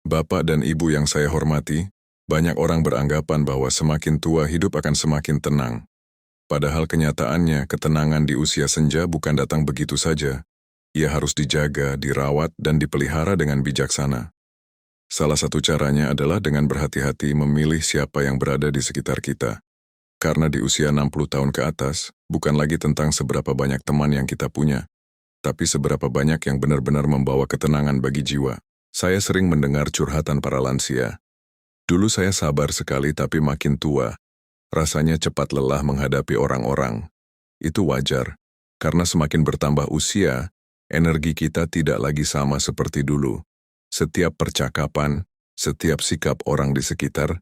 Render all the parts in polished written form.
Bapak dan Ibu yang saya hormati, banyak orang beranggapan bahwa semakin tua hidup akan semakin tenang. Padahal kenyataannya ketenangan di usia senja bukan datang begitu saja. Ia harus dijaga, dirawat, dan dipelihara dengan bijaksana. Salah satu caranya adalah dengan berhati-hati memilih siapa yang berada di sekitar kita. Karena di usia 60 tahun ke atas, bukan lagi tentang seberapa banyak teman yang kita punya, tapi seberapa banyak yang benar-benar membawa ketenangan bagi jiwa. Saya sering mendengar curhatan para lansia. Dulu saya sabar sekali tapi makin tua, rasanya cepat lelah menghadapi orang-orang. Itu wajar, karena semakin bertambah usia, energi kita tidak lagi sama seperti dulu. Setiap percakapan, setiap sikap orang di sekitar,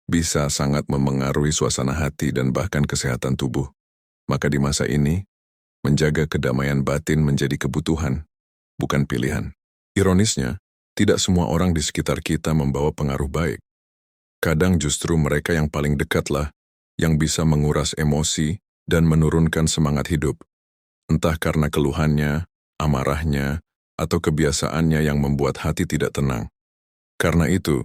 bisa sangat memengaruhi suasana hati dan bahkan kesehatan tubuh. Maka di masa ini, menjaga kedamaian batin menjadi kebutuhan, bukan pilihan. Ironisnya, tidak semua orang di sekitar kita membawa pengaruh baik. Kadang justru mereka yang paling dekatlah yang bisa menguras emosi dan menurunkan semangat hidup. Entah karena keluhannya, amarahnya, atau kebiasaannya yang membuat hati tidak tenang. Karena itu,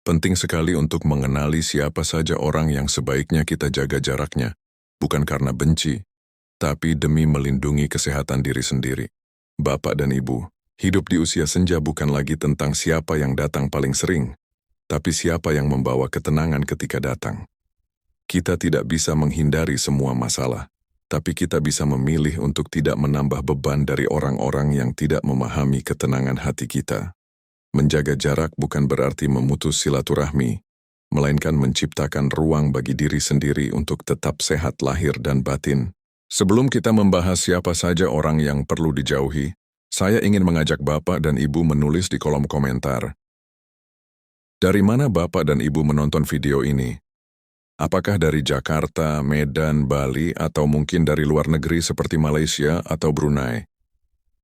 penting sekali untuk mengenali siapa saja orang yang sebaiknya kita jaga jaraknya, bukan karena benci, tapi demi melindungi kesehatan diri sendiri. Bapak dan Ibu, hidup di usia senja bukan lagi tentang siapa yang datang paling sering, tapi siapa yang membawa ketenangan ketika datang. Kita tidak bisa menghindari semua masalah, tapi kita bisa memilih untuk tidak menambah beban dari orang-orang yang tidak memahami ketenangan hati kita. Menjaga jarak bukan berarti memutus silaturahmi, melainkan menciptakan ruang bagi diri sendiri untuk tetap sehat lahir dan batin. Sebelum kita membahas siapa saja orang yang perlu dijauhi, saya ingin mengajak Bapak dan Ibu menulis di kolom komentar. Dari mana Bapak dan Ibu menonton video ini? Apakah dari Jakarta, Medan, Bali, atau mungkin dari luar negeri seperti Malaysia atau Brunei?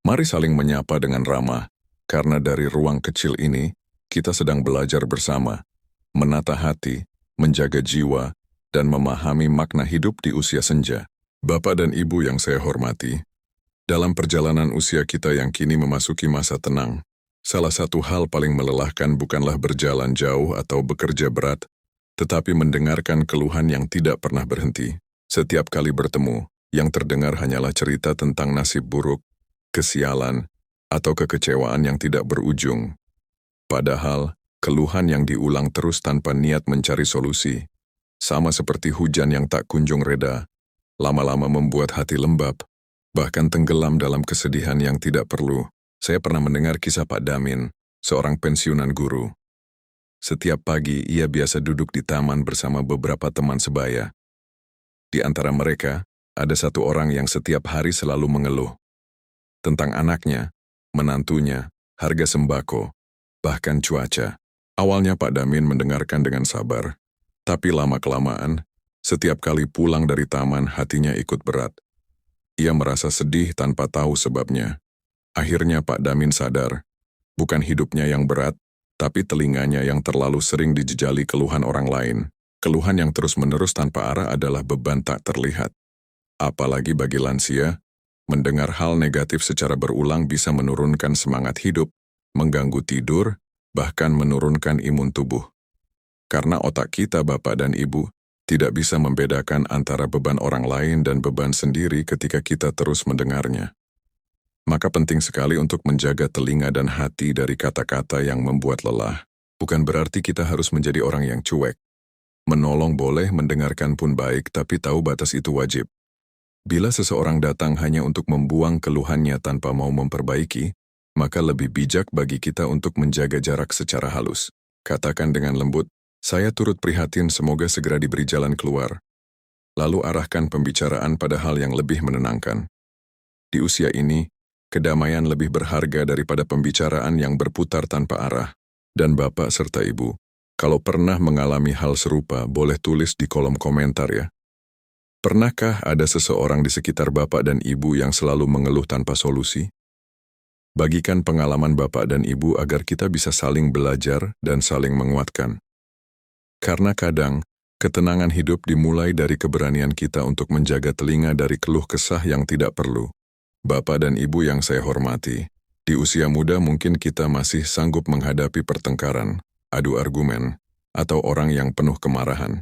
Mari saling menyapa dengan ramah, karena dari ruang kecil ini, kita sedang belajar bersama, menata hati, menjaga jiwa, dan memahami makna hidup di usia senja. Bapak dan Ibu yang saya hormati, dalam perjalanan usia kita yang kini memasuki masa tenang, salah satu hal paling melelahkan bukanlah berjalan jauh atau bekerja berat, tetapi mendengarkan keluhan yang tidak pernah berhenti. Setiap kali bertemu, yang terdengar hanyalah cerita tentang nasib buruk, kesialan, atau kekecewaan yang tidak berujung. Padahal, keluhan yang diulang terus tanpa niat mencari solusi, sama seperti hujan yang tak kunjung reda, lama-lama membuat hati lembab, bahkan tenggelam dalam kesedihan yang tidak perlu. Saya pernah mendengar kisah Pak Damin, seorang pensiunan guru. Setiap pagi ia biasa duduk di taman bersama beberapa teman sebaya. Di antara mereka, ada satu orang yang setiap hari selalu mengeluh tentang anaknya, menantunya, harga sembako, bahkan cuaca. Awalnya Pak Damin mendengarkan dengan sabar, tapi lama-kelamaan, setiap kali pulang dari taman hatinya ikut berat. Ia merasa sedih tanpa tahu sebabnya. Akhirnya Pak Damin sadar, bukan hidupnya yang berat, tapi telinganya yang terlalu sering dijejali keluhan orang lain. Keluhan yang terus-menerus tanpa arah adalah beban tak terlihat. Apalagi bagi lansia, mendengar hal negatif secara berulang bisa menurunkan semangat hidup, mengganggu tidur, bahkan menurunkan imun tubuh. Karena otak kita, Bapak dan Ibu, tidak bisa membedakan antara beban orang lain dan beban sendiri ketika kita terus mendengarnya. Maka penting sekali untuk menjaga telinga dan hati dari kata-kata yang membuat lelah. Bukan berarti kita harus menjadi orang yang cuek. Menolong boleh, mendengarkan pun baik, tapi tahu batas itu wajib. Bila seseorang datang hanya untuk membuang keluhannya tanpa mau memperbaiki, maka lebih bijak bagi kita untuk menjaga jarak secara halus. Katakan dengan lembut, "Saya turut prihatin, semoga segera diberi jalan keluar." Lalu arahkan pembicaraan pada hal yang lebih menenangkan. Di usia ini, kedamaian lebih berharga daripada pembicaraan yang berputar tanpa arah. Dan Bapak serta Ibu, kalau pernah mengalami hal serupa, boleh tulis di kolom komentar ya. Pernahkah ada seseorang di sekitar Bapak dan Ibu yang selalu mengeluh tanpa solusi? Bagikan pengalaman Bapak dan Ibu agar kita bisa saling belajar dan saling menguatkan. Karena kadang, ketenangan hidup dimulai dari keberanian kita untuk menjaga telinga dari keluh kesah yang tidak perlu. Bapak dan Ibu yang saya hormati, Di usia muda mungkin kita masih sanggup menghadapi pertengkaran, adu argumen, atau orang yang penuh kemarahan.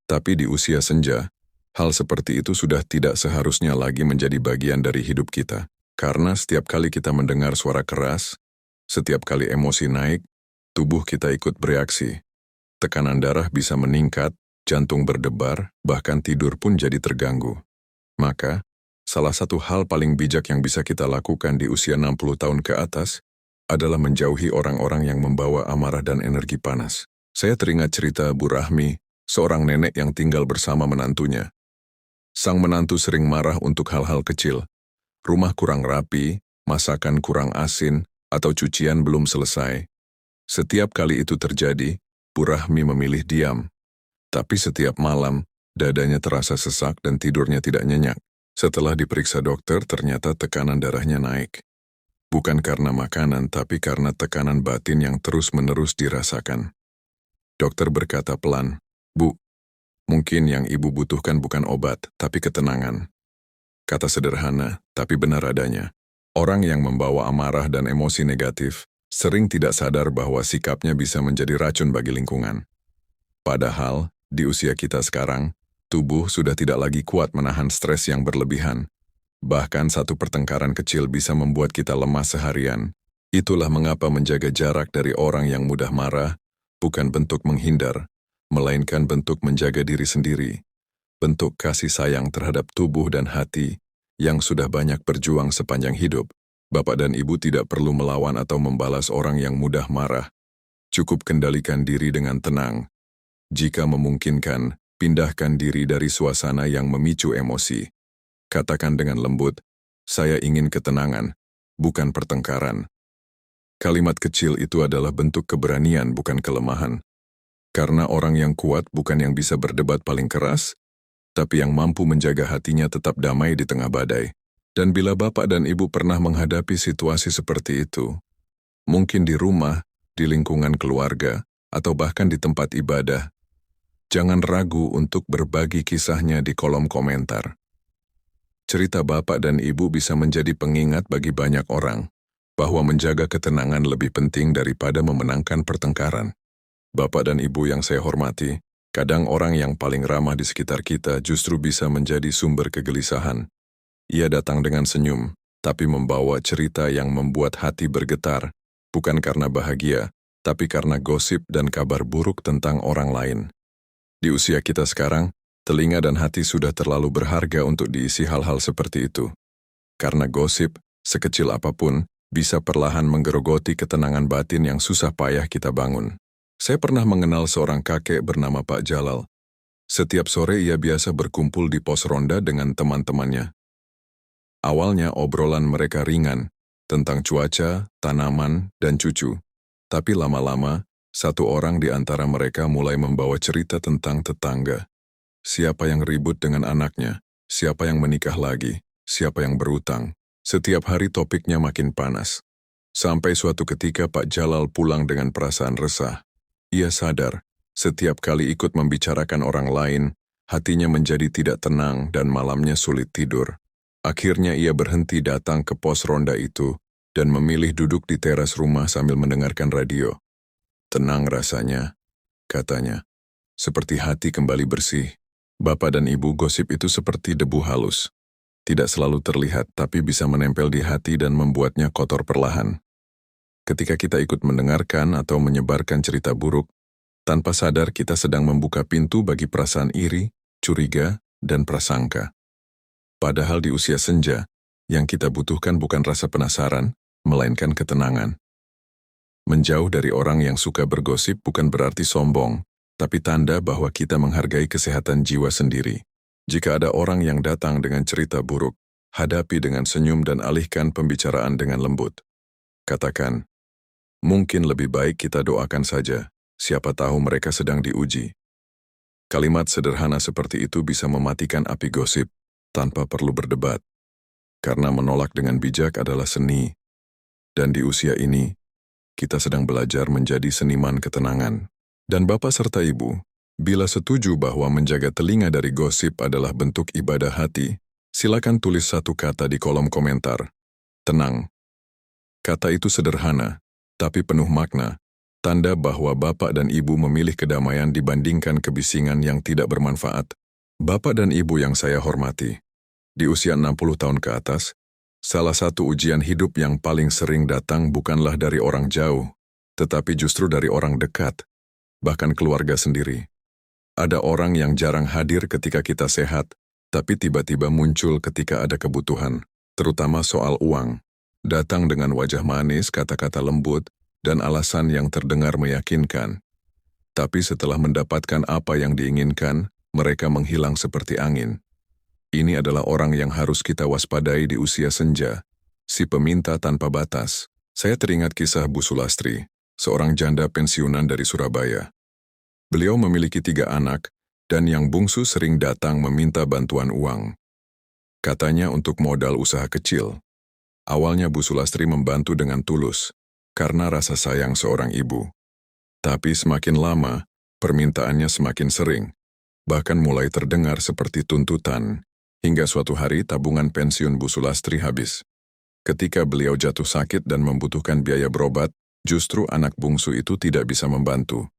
Tapi di usia senja, hal seperti itu sudah tidak seharusnya lagi menjadi bagian dari hidup kita. Karena setiap kali kita mendengar suara keras, setiap kali emosi naik, tubuh kita ikut bereaksi. Tekanan darah bisa meningkat, jantung berdebar, bahkan tidur pun jadi terganggu. Maka, salah satu hal paling bijak yang bisa kita lakukan di usia 60 tahun ke atas adalah menjauhi orang-orang yang membawa amarah dan energi panas. Saya teringat cerita Bu Rahmi, seorang nenek yang tinggal bersama menantunya. Sang menantu sering marah untuk hal-hal kecil. Rumah kurang rapi, masakan kurang asin, atau cucian belum selesai. Setiap kali itu terjadi, Bu Rahmi memilih diam. Tapi setiap malam, dadanya terasa sesak dan tidurnya tidak nyenyak. Setelah diperiksa dokter, ternyata tekanan darahnya naik. Bukan karena makanan, tapi karena tekanan batin yang terus-menerus dirasakan. Dokter berkata pelan, "Bu, mungkin yang ibu butuhkan bukan obat, tapi ketenangan." Kata sederhana, tapi benar adanya. Orang yang membawa amarah dan emosi negatif sering tidak sadar bahwa sikapnya bisa menjadi racun bagi lingkungan. Padahal, di usia kita sekarang, tubuh sudah tidak lagi kuat menahan stres yang berlebihan. Bahkan satu pertengkaran kecil bisa membuat kita lemah seharian. Itulah mengapa menjaga jarak dari orang yang mudah marah bukan bentuk menghindar, melainkan bentuk menjaga diri sendiri. Bentuk kasih sayang terhadap tubuh dan hati yang sudah banyak berjuang sepanjang hidup. Bapak dan Ibu tidak perlu melawan atau membalas orang yang mudah marah. Cukup kendalikan diri dengan tenang. Jika memungkinkan, pindahkan diri dari suasana yang memicu emosi. Katakan dengan lembut, "Saya ingin ketenangan, bukan pertengkaran." Kalimat kecil itu adalah bentuk keberanian, bukan kelemahan. Karena orang yang kuat bukan yang bisa berdebat paling keras, tapi yang mampu menjaga hatinya tetap damai di tengah badai. Dan bila Bapak dan Ibu pernah menghadapi situasi seperti itu, mungkin di rumah, di lingkungan keluarga, atau bahkan di tempat ibadah, jangan ragu untuk berbagi kisahnya di kolom komentar. Cerita Bapak dan Ibu bisa menjadi pengingat bagi banyak orang, bahwa menjaga ketenangan lebih penting daripada memenangkan pertengkaran. Bapak dan Ibu yang saya hormati, kadang orang yang paling ramah di sekitar kita justru bisa menjadi sumber kegelisahan. Ia datang dengan senyum, tapi membawa cerita yang membuat hati bergetar, bukan karena bahagia, tapi karena gosip dan kabar buruk tentang orang lain. Di usia kita sekarang, telinga dan hati sudah terlalu berharga untuk diisi hal-hal seperti itu. Karena gosip, sekecil apapun, bisa perlahan menggerogoti ketenangan batin yang susah payah kita bangun. Saya pernah mengenal seorang kakek bernama Pak Jalal. Setiap sore ia biasa berkumpul di pos ronda dengan teman-temannya. Awalnya obrolan mereka ringan, tentang cuaca, tanaman, dan cucu. Tapi lama-lama, satu orang di antara mereka mulai membawa cerita tentang tetangga. Siapa yang ribut dengan anaknya, siapa yang menikah lagi, siapa yang berutang. Setiap hari topiknya makin panas. Sampai suatu ketika Pak Jalal pulang dengan perasaan resah. Ia sadar, setiap kali ikut membicarakan orang lain, hatinya menjadi tidak tenang dan malamnya sulit tidur. Akhirnya ia berhenti datang ke pos ronda itu dan memilih duduk di teras rumah sambil mendengarkan radio. Tenang rasanya, katanya. Seperti hati kembali bersih. Bapak dan Ibu, gosip itu seperti debu halus. Tidak selalu terlihat, tapi bisa menempel di hati dan membuatnya kotor perlahan. Ketika kita ikut mendengarkan atau menyebarkan cerita buruk, tanpa sadar kita sedang membuka pintu bagi perasaan iri, curiga, dan prasangka. Padahal di usia senja, yang kita butuhkan bukan rasa penasaran, melainkan ketenangan. Menjauh dari orang yang suka bergosip bukan berarti sombong, tapi tanda bahwa kita menghargai kesehatan jiwa sendiri. Jika ada orang yang datang dengan cerita buruk, hadapi dengan senyum dan alihkan pembicaraan dengan lembut. Katakan, "Mungkin lebih baik kita doakan saja, siapa tahu mereka sedang diuji." Kalimat sederhana seperti itu bisa mematikan api gosip tanpa perlu berdebat. Karena menolak dengan bijak adalah seni. Dan di usia ini, kita sedang belajar menjadi seniman ketenangan. Dan Bapak serta Ibu, bila setuju bahwa menjaga telinga dari gosip adalah bentuk ibadah hati, silakan tulis satu kata di kolom komentar. Tenang. Kata itu sederhana, tapi penuh makna, tanda bahwa bapak dan ibu memilih kedamaian dibandingkan kebisingan yang tidak bermanfaat. Bapak dan ibu yang saya hormati, di usia 60 tahun ke atas, salah satu ujian hidup yang paling sering datang bukanlah dari orang jauh, tetapi justru dari orang dekat, bahkan keluarga sendiri. Ada orang yang jarang hadir ketika kita sehat, tapi tiba-tiba muncul ketika ada kebutuhan, terutama soal uang. Datang dengan wajah manis, kata-kata lembut, dan alasan yang terdengar meyakinkan. Tapi setelah mendapatkan apa yang diinginkan, mereka menghilang seperti angin. Ini adalah orang yang harus kita waspadai di usia senja, si peminta tanpa batas. Saya teringat kisah Bu Sulastri, seorang janda pensiunan dari Surabaya. Beliau memiliki 3 anak, dan yang bungsu sering datang meminta bantuan uang. Katanya untuk modal usaha kecil. Awalnya Bu Sulastri membantu dengan tulus, karena rasa sayang seorang ibu. Tapi semakin lama, permintaannya semakin sering, bahkan mulai terdengar seperti tuntutan, hingga suatu hari tabungan pensiun Bu Sulastri habis. Ketika beliau jatuh sakit dan membutuhkan biaya berobat, justru anak bungsu itu tidak bisa membantu.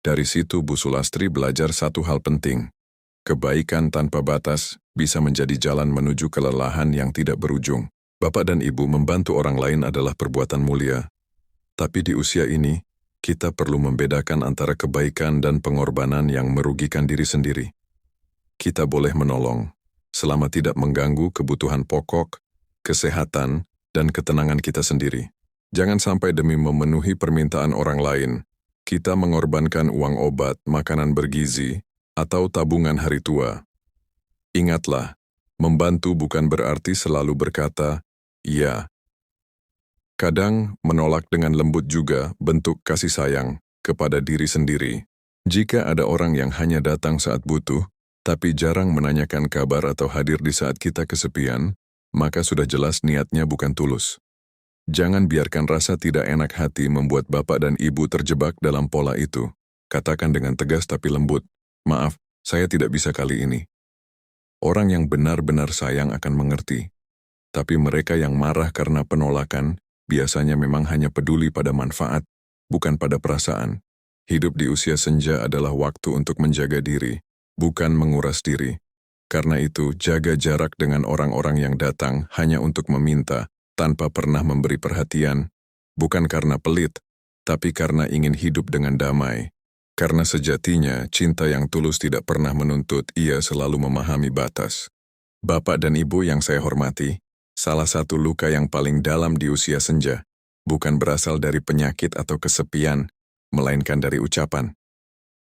Dari situ Bu Sulastri belajar satu hal penting. Kebaikan tanpa batas bisa menjadi jalan menuju kelelahan yang tidak berujung. Bapak dan ibu membantu orang lain adalah perbuatan mulia. Tapi di usia ini, kita perlu membedakan antara kebaikan dan pengorbanan yang merugikan diri sendiri. Kita boleh menolong, selama tidak mengganggu kebutuhan pokok, kesehatan, dan ketenangan kita sendiri. Jangan sampai demi memenuhi permintaan orang lain, kita mengorbankan uang obat, makanan bergizi, atau tabungan hari tua. Ingatlah, membantu bukan berarti selalu berkata, "Iya." Kadang, menolak dengan lembut juga bentuk kasih sayang kepada diri sendiri. Jika ada orang yang hanya datang saat butuh, tapi jarang menanyakan kabar atau hadir di saat kita kesepian, maka sudah jelas niatnya bukan tulus. Jangan biarkan rasa tidak enak hati membuat bapak dan ibu terjebak dalam pola itu. Katakan dengan tegas tapi lembut, "Maaf, saya tidak bisa kali ini." Orang yang benar-benar sayang akan mengerti. Tapi mereka yang marah karena penolakan, biasanya memang hanya peduli pada manfaat, bukan pada perasaan. Hidup di usia senja adalah waktu untuk menjaga diri, bukan menguras diri. Karena itu, jaga jarak dengan orang-orang yang datang hanya untuk meminta, tanpa pernah memberi perhatian, bukan karena pelit, tapi karena ingin hidup dengan damai. Karena sejatinya, cinta yang tulus tidak pernah menuntut, ia selalu memahami batas. Bapak dan ibu yang saya hormati, salah satu luka yang paling dalam di usia senja, bukan berasal dari penyakit atau kesepian, melainkan dari ucapan.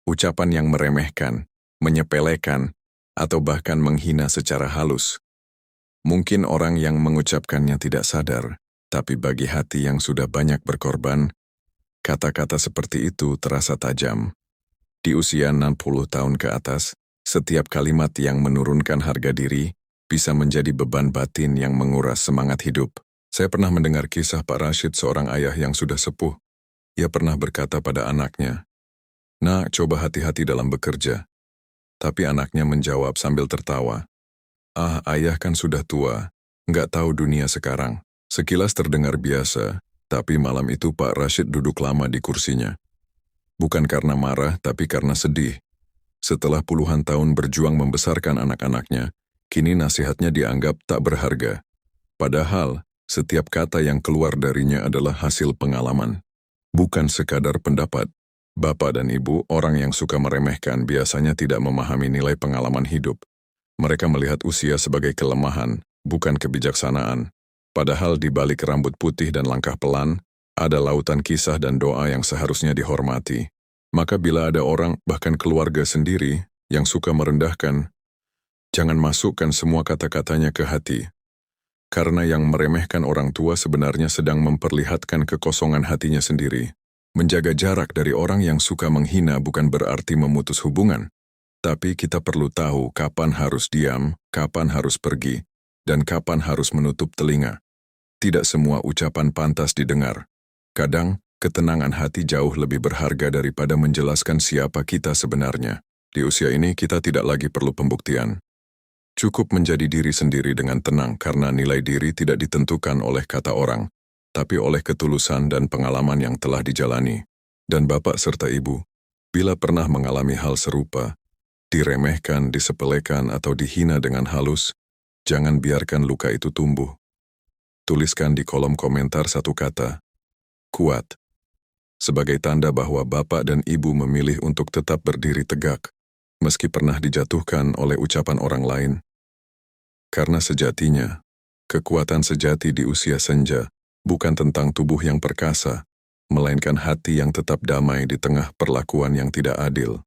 Ucapan yang meremehkan, menyepelekan, atau bahkan menghina secara halus. Mungkin orang yang mengucapkannya tidak sadar, tapi bagi hati yang sudah banyak berkorban, kata-kata seperti itu terasa tajam. Di usia 60 tahun ke atas, setiap kalimat yang menurunkan harga diri bisa menjadi beban batin yang menguras semangat hidup. Saya pernah mendengar kisah Pak Rashid, seorang ayah yang sudah sepuh. Ia pernah berkata pada anaknya, "Nak, coba hati-hati dalam bekerja." Tapi anaknya menjawab sambil tertawa, "Ah, ayah kan sudah tua, nggak tahu dunia sekarang." Sekilas terdengar biasa, tapi malam itu Pak Rashid duduk lama di kursinya. Bukan karena marah, tapi karena sedih. Setelah puluhan tahun berjuang membesarkan anak-anaknya, kini nasihatnya dianggap tak berharga. Padahal, setiap kata yang keluar darinya adalah hasil pengalaman. Bukan sekadar pendapat. Bapak dan ibu, orang yang suka meremehkan, biasanya tidak memahami nilai pengalaman hidup. Mereka melihat usia sebagai kelemahan, bukan kebijaksanaan. Padahal di balik rambut putih dan langkah pelan, ada lautan kisah dan doa yang seharusnya dihormati. Maka bila ada orang, bahkan keluarga sendiri, yang suka merendahkan, jangan masukkan semua kata-katanya ke hati. Karena yang meremehkan orang tua sebenarnya sedang memperlihatkan kekosongan hatinya sendiri. Menjaga jarak dari orang yang suka menghina bukan berarti memutus hubungan. Tapi kita perlu tahu kapan harus diam, kapan harus pergi, dan kapan harus menutup telinga. Tidak semua ucapan pantas didengar. Kadang, ketenangan hati jauh lebih berharga daripada menjelaskan siapa kita sebenarnya. Di usia ini kita tidak lagi perlu pembuktian. Cukup menjadi diri sendiri dengan tenang karena nilai diri tidak ditentukan oleh kata orang, tapi oleh ketulusan dan pengalaman yang telah dijalani. Dan Bapak serta Ibu, bila pernah mengalami hal serupa, diremehkan, disepelekan, atau dihina dengan halus, jangan biarkan luka itu tumbuh. Tuliskan di kolom komentar satu kata, kuat, sebagai tanda bahwa Bapak dan Ibu memilih untuk tetap berdiri tegak, meski pernah dijatuhkan oleh ucapan orang lain. Karena sejatinya, kekuatan sejati di usia senja bukan tentang tubuh yang perkasa, melainkan hati yang tetap damai di tengah perlakuan yang tidak adil.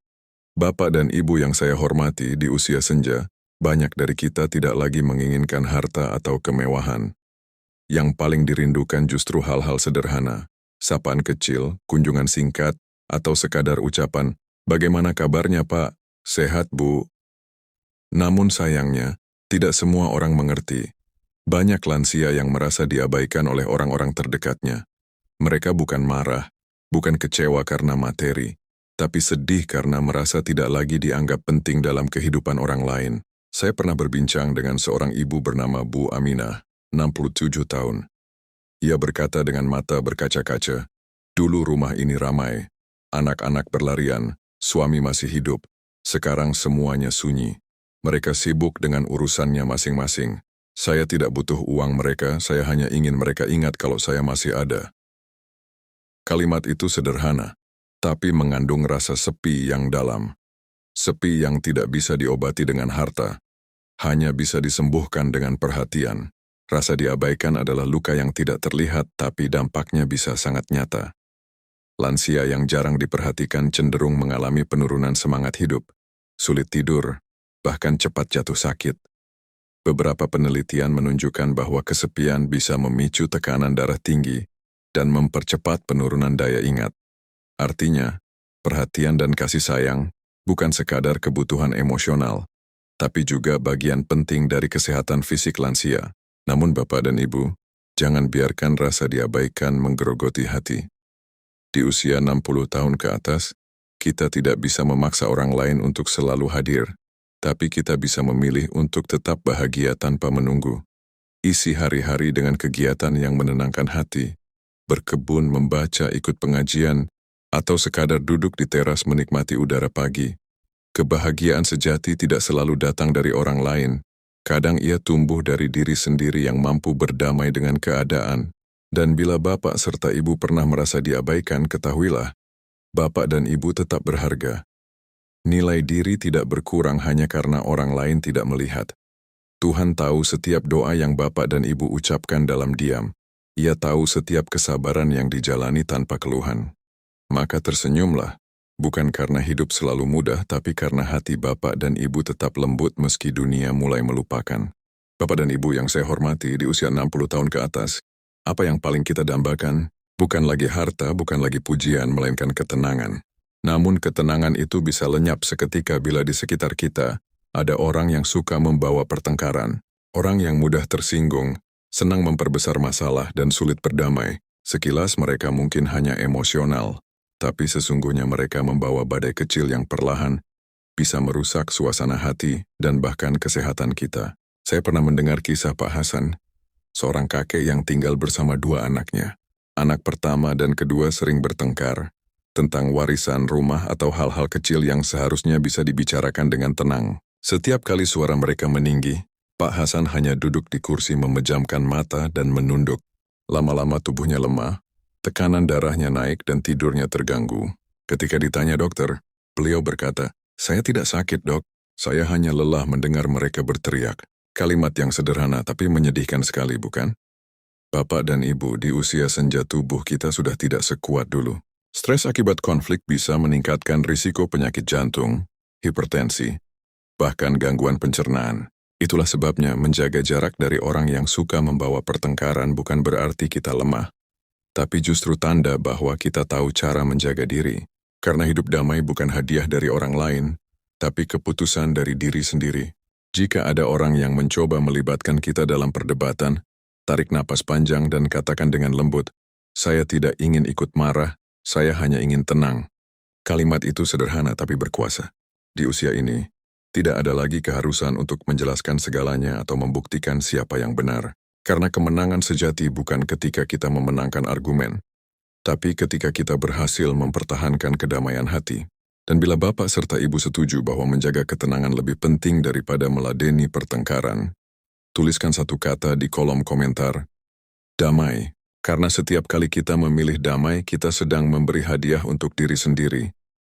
Bapak dan Ibu yang saya hormati, di usia senja, banyak dari kita tidak lagi menginginkan harta atau kemewahan. Yang paling dirindukan justru hal-hal sederhana, sapaan kecil, kunjungan singkat, atau sekadar ucapan, "Bagaimana kabarnya, Pak? Sehat, Bu?" Namun sayangnya, tidak semua orang mengerti. Banyak lansia yang merasa diabaikan oleh orang-orang terdekatnya. Mereka bukan marah, bukan kecewa karena materi, tapi sedih karena merasa tidak lagi dianggap penting dalam kehidupan orang lain. Saya pernah berbincang dengan seorang ibu bernama Bu Aminah, 67 tahun. Ia berkata dengan mata berkaca-kaca, "Dulu rumah ini ramai, anak-anak berlarian, suami masih hidup. Sekarang semuanya sunyi. Mereka sibuk dengan urusannya masing-masing. Saya tidak butuh uang mereka, saya hanya ingin mereka ingat kalau saya masih ada." Kalimat itu sederhana, tapi mengandung rasa sepi yang dalam. Sepi yang tidak bisa diobati dengan harta, hanya bisa disembuhkan dengan perhatian. Rasa diabaikan adalah luka yang tidak terlihat, tapi dampaknya bisa sangat nyata. Lansia yang jarang diperhatikan cenderung mengalami penurunan semangat hidup, sulit tidur, bahkan cepat jatuh sakit. Beberapa penelitian menunjukkan bahwa kesepian bisa memicu tekanan darah tinggi dan mempercepat penurunan daya ingat. Artinya, perhatian dan kasih sayang bukan sekadar kebutuhan emosional, tapi juga bagian penting dari kesehatan fisik lansia. Namun Bapak dan Ibu, jangan biarkan rasa diabaikan menggerogoti hati. Di usia 60 tahun ke atas, kita tidak bisa memaksa orang lain untuk selalu hadir, tapi kita bisa memilih untuk tetap bahagia tanpa menunggu. Isi hari-hari dengan kegiatan yang menenangkan hati, berkebun, membaca, ikut pengajian, atau sekadar duduk di teras menikmati udara pagi. Kebahagiaan sejati tidak selalu datang dari orang lain. Kadang ia tumbuh dari diri sendiri yang mampu berdamai dengan keadaan. Dan bila Bapak serta Ibu pernah merasa diabaikan, ketahuilah, Bapak dan Ibu tetap berharga. Nilai diri tidak berkurang hanya karena orang lain tidak melihat. Tuhan tahu setiap doa yang Bapak dan Ibu ucapkan dalam diam. Ia tahu setiap kesabaran yang dijalani tanpa keluhan. Maka tersenyumlah, bukan karena hidup selalu mudah, tapi karena hati Bapak dan Ibu tetap lembut meski dunia mulai melupakan. Bapak dan Ibu yang saya hormati, di usia 60 tahun ke atas, apa yang paling kita dambakan? Bukan lagi harta, bukan lagi pujian, melainkan ketenangan. Namun ketenangan itu bisa lenyap seketika bila di sekitar kita ada orang yang suka membawa pertengkaran, orang yang mudah tersinggung, senang memperbesar masalah dan sulit berdamai. Sekilas mereka mungkin hanya emosional, tapi sesungguhnya mereka membawa badai kecil yang perlahan bisa merusak suasana hati dan bahkan kesehatan kita. Saya pernah mendengar kisah Pak Hasan, seorang kakek yang tinggal bersama dua anaknya. Anak pertama dan kedua sering bertengkar tentang warisan rumah atau hal-hal kecil yang seharusnya bisa dibicarakan dengan tenang. Setiap kali suara mereka meninggi, Pak Hasan hanya duduk di kursi memejamkan mata dan menunduk. Lama-lama tubuhnya lemah, tekanan darahnya naik dan tidurnya terganggu. Ketika ditanya dokter, beliau berkata, "Saya tidak sakit, Dok. Saya hanya lelah mendengar mereka berteriak." Kalimat yang sederhana tapi menyedihkan sekali, bukan? Bapak dan Ibu, di usia senja tubuh kita sudah tidak sekuat dulu. Stres akibat konflik bisa meningkatkan risiko penyakit jantung, hipertensi, bahkan gangguan pencernaan. Itulah sebabnya menjaga jarak dari orang yang suka membawa pertengkaran bukan berarti kita lemah, tapi justru tanda bahwa kita tahu cara menjaga diri. Karena hidup damai bukan hadiah dari orang lain, tapi keputusan dari diri sendiri. Jika ada orang yang mencoba melibatkan kita dalam perdebatan, tarik napas panjang dan katakan dengan lembut, "Saya tidak ingin ikut marah, saya hanya ingin tenang." Kalimat itu sederhana tapi berkuasa. Di usia ini, tidak ada lagi keharusan untuk menjelaskan segalanya atau membuktikan siapa yang benar. Karena kemenangan sejati bukan ketika kita memenangkan argumen, tapi ketika kita berhasil mempertahankan kedamaian hati. Dan bila Bapak serta Ibu setuju bahwa menjaga ketenangan lebih penting daripada meladeni pertengkaran, tuliskan satu kata di kolom komentar, damai. Karena setiap kali kita memilih damai, kita sedang memberi hadiah untuk diri sendiri.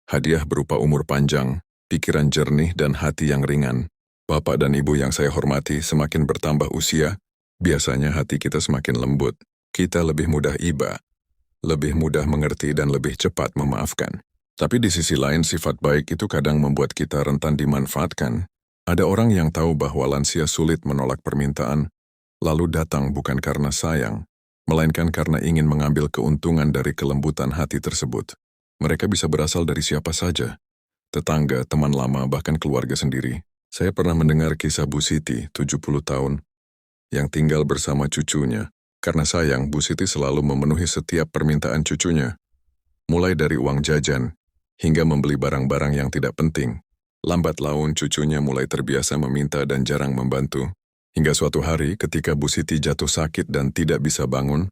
Hadiah berupa umur panjang, pikiran jernih, dan hati yang ringan. Bapak dan Ibu yang saya hormati, semakin bertambah usia, biasanya hati kita semakin lembut. Kita lebih mudah iba, lebih mudah mengerti, dan lebih cepat memaafkan. Tapi di sisi lain, sifat baik itu kadang membuat kita rentan dimanfaatkan. Ada orang yang tahu bahwa lansia sulit menolak permintaan, lalu datang bukan karena sayang, melainkan karena ingin mengambil keuntungan dari kelembutan hati tersebut. Mereka bisa berasal dari siapa saja, tetangga, teman lama, bahkan keluarga sendiri. Saya pernah mendengar kisah Bu Siti, 70 tahun, yang tinggal bersama cucunya. Karena sayang, Bu Siti selalu memenuhi setiap permintaan cucunya. Mulai dari uang jajan, hingga membeli barang-barang yang tidak penting. Lambat laun cucunya mulai terbiasa meminta dan jarang membantu. Hingga suatu hari ketika Bu Siti jatuh sakit dan tidak bisa bangun,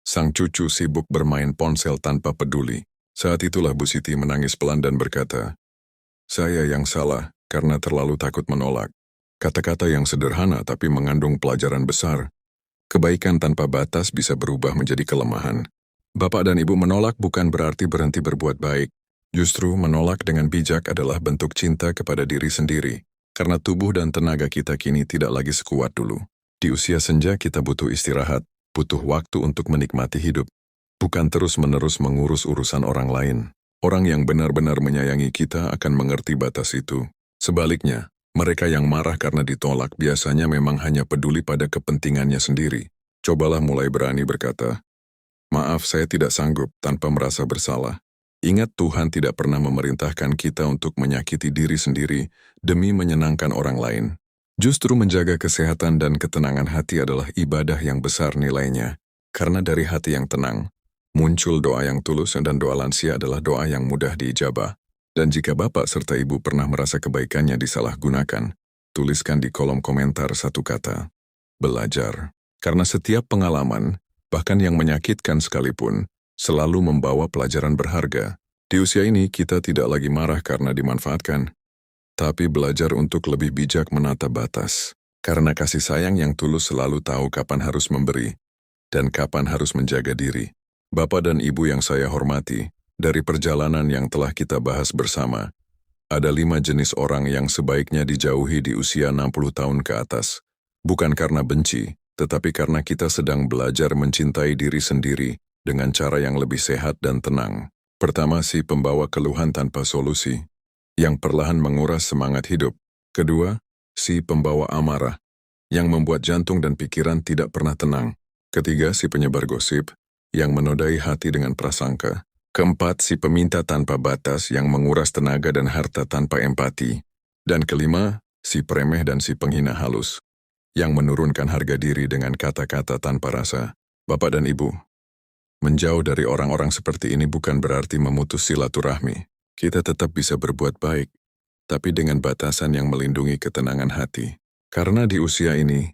sang cucu sibuk bermain ponsel tanpa peduli. Saat itulah Bu Siti menangis pelan dan berkata, "Saya yang salah karena terlalu takut menolak." Kata-kata yang sederhana tapi mengandung pelajaran besar. Kebaikan tanpa batas bisa berubah menjadi kelemahan. Bapak dan Ibu, menolak bukan berarti berhenti berbuat baik. Justru menolak dengan bijak adalah bentuk cinta kepada diri sendiri. Karena tubuh dan tenaga kita kini tidak lagi sekuat dulu. Di usia senja kita butuh istirahat, butuh waktu untuk menikmati hidup. Bukan terus-menerus mengurus urusan orang lain. Orang yang benar-benar menyayangi kita akan mengerti batas itu. Sebaliknya, mereka yang marah karena ditolak biasanya memang hanya peduli pada kepentingannya sendiri. Cobalah mulai berani berkata, "Maaf, saya tidak sanggup," tanpa merasa bersalah. Ingat, Tuhan tidak pernah memerintahkan kita untuk menyakiti diri sendiri demi menyenangkan orang lain. Justru menjaga kesehatan dan ketenangan hati adalah ibadah yang besar nilainya. Karena dari hati yang tenang, muncul doa yang tulus, dan doa lansia adalah doa yang mudah diijabah. Dan jika Bapak serta Ibu pernah merasa kebaikannya disalahgunakan, tuliskan di kolom komentar satu kata, belajar. Karena setiap pengalaman, bahkan yang menyakitkan sekalipun, selalu membawa pelajaran berharga. Di usia ini kita tidak lagi marah karena dimanfaatkan, tapi belajar untuk lebih bijak menata batas. Karena kasih sayang yang tulus selalu tahu kapan harus memberi dan kapan harus menjaga diri. Bapak dan Ibu yang saya hormati, dari perjalanan yang telah kita bahas bersama, ada 5 jenis orang yang sebaiknya dijauhi di usia 60 tahun ke atas. Bukan karena benci, tetapi karena kita sedang belajar mencintai diri sendiri dengan cara yang lebih sehat dan tenang. Pertama, si pembawa keluhan tanpa solusi, yang perlahan menguras semangat hidup. Kedua, si pembawa amarah, yang membuat jantung dan pikiran tidak pernah tenang. Ketiga, si penyebar gosip, yang menodai hati dengan prasangka. Keempat, si peminta tanpa batas, yang menguras tenaga dan harta tanpa empati. Dan kelima, si premeh dan si penghina halus, yang menurunkan harga diri dengan kata-kata tanpa rasa. Bapak dan Ibu, menjauh dari orang-orang seperti ini bukan berarti memutus silaturahmi. Kita tetap bisa berbuat baik, tapi dengan batasan yang melindungi ketenangan hati. Karena di usia ini,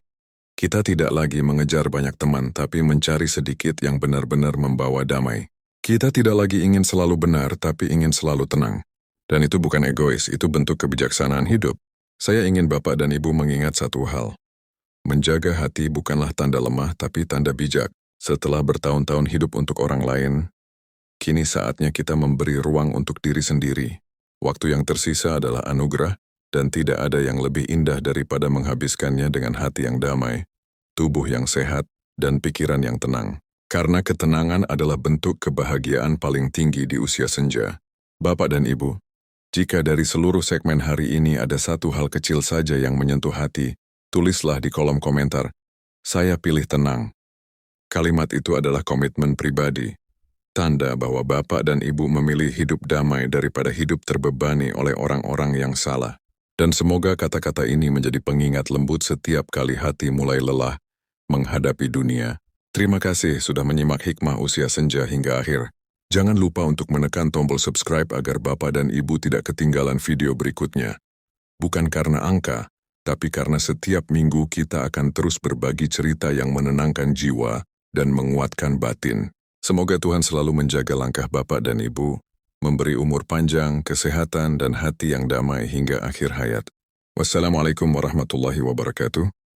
kita tidak lagi mengejar banyak teman, tapi mencari sedikit yang benar-benar membawa damai. Kita tidak lagi ingin selalu benar, tapi ingin selalu tenang. Dan itu bukan egois, itu bentuk kebijaksanaan hidup. Saya ingin Bapak dan Ibu mengingat satu hal. Menjaga hati bukanlah tanda lemah, tapi tanda bijak. Setelah bertahun-tahun hidup untuk orang lain, kini saatnya kita memberi ruang untuk diri sendiri. Waktu yang tersisa adalah anugerah, dan tidak ada yang lebih indah daripada menghabiskannya dengan hati yang damai, tubuh yang sehat, dan pikiran yang tenang. Karena ketenangan adalah bentuk kebahagiaan paling tinggi di usia senja. Bapak dan Ibu, jika dari seluruh segmen hari ini ada satu hal kecil saja yang menyentuh hati, tulislah di kolom komentar, "Saya pilih tenang." Kalimat itu adalah komitmen pribadi, tanda bahwa Bapak dan Ibu memilih hidup damai daripada hidup terbebani oleh orang-orang yang salah. Dan semoga kata-kata ini menjadi pengingat lembut setiap kali hati mulai lelah menghadapi dunia. Terima kasih sudah menyimak Hikmah Usia Senja hingga akhir. Jangan lupa untuk menekan tombol subscribe agar Bapak dan Ibu tidak ketinggalan video berikutnya. Bukan karena angka, tapi karena setiap minggu kita akan terus berbagi cerita yang menenangkan jiwa dan menguatkan batin. Semoga Tuhan selalu menjaga langkah Bapak dan Ibu, memberi umur panjang, kesehatan, dan hati yang damai hingga akhir hayat. Wassalamualaikum warahmatullahi wabarakatuh.